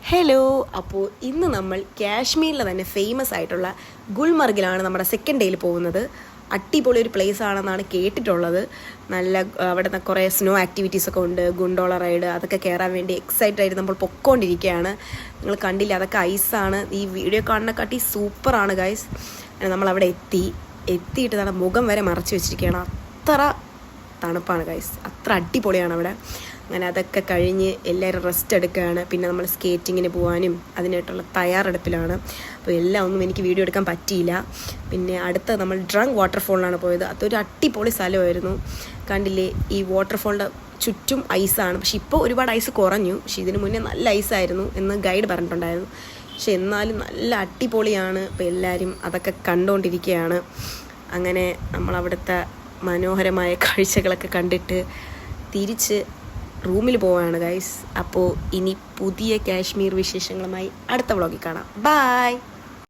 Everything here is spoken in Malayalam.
ഹലോ, അപ്പോൾ ഇന്ന് നമ്മൾ കാശ്മീരിലെ തന്നെ ഫേമസ് ആയിട്ടുള്ള ഗുൽമർഗിലാണ് നമ്മുടെ സെക്കൻഡ് ഡേയിൽ പോകുന്നത്. അടിപൊളി ഒരു പ്ലേസ് ആണെന്നാണ് കേട്ടിട്ടുള്ളത്. നല്ല അവിടെ നിന്ന് കുറേ സ്നോ ആക്ടിവിറ്റീസൊക്കെ ഉണ്ട്, ഗുണ്ടോള റൈഡ്, അതൊക്കെ കയറാൻ വേണ്ടി എക്സൈറ്റഡ് ആയിട്ട് നമ്മൾ പൊയ്ക്കൊണ്ടിരിക്കുകയാണ്. നിങ്ങൾ കണ്ടില്ല, അതൊക്കെ ഐസാണ്. ഈ വീഡിയോ കാണുന്നക്കാട്ടി സൂപ്പറാണ് ഗൈസ്. നമ്മളവിടെ എത്തിയിട്ട് നമ്മുടെ മുഖം വരെ മറച്ച് വെച്ചിരിക്കുകയാണ്. അത്ര തണുപ്പാണ് ഗൈസ്, അത്ര അടിപൊളിയാണ് അവിടെ. അങ്ങനെ അതൊക്കെ കഴിഞ്ഞ് എല്ലാവരും റെസ്റ്റ് എടുക്കുകയാണ്. പിന്നെ നമ്മൾ സ്കേറ്റിങ്ങിന് പോകാനും അതിനായിട്ടുള്ള തയ്യാറെടുപ്പിലാണ്. അപ്പോൾ എല്ലാം ഒന്നും എനിക്ക് വീഡിയോ എടുക്കാൻ പറ്റിയില്ല. പിന്നെ അടുത്ത നമ്മൾ ഡ്രങ്ക് വാട്ടർഫോളിലാണ് പോയത്. അതൊരു അടിപൊളി സ്ഥലമായിരുന്നു. കണ്ടില്ലേ, ഈ വാട്ടർഫോളിൻ്റെ ചുറ്റും ഐസാണ്. പക്ഷെ ഇപ്പോൾ ഒരുപാട് ഐസ് കുറഞ്ഞു. പക്ഷെ ഇതിന് മുന്നേ നല്ല ഐസായിരുന്നു എന്ന് ഗൈഡ് പറഞ്ഞിട്ടുണ്ടായിരുന്നു. പക്ഷെ എന്നാലും നല്ല അടിപൊളിയാണ്. അപ്പോൾ എല്ലാവരും അതൊക്കെ കണ്ടുകൊണ്ടിരിക്കുകയാണ്. അങ്ങനെ നമ്മളവിടുത്തെ മനോഹരമായ കാഴ്ചകളൊക്കെ കണ്ടിട്ട് തിരിച്ച് റൂമിൽ പോവാണ് ഗൈസ്. അപ്പോൾ ഇനി പുതിയ കാശ്മീർ വിശേഷങ്ങളുമായി അടുത്ത വ്ളോഗിൽ കാണാം. ബൈ.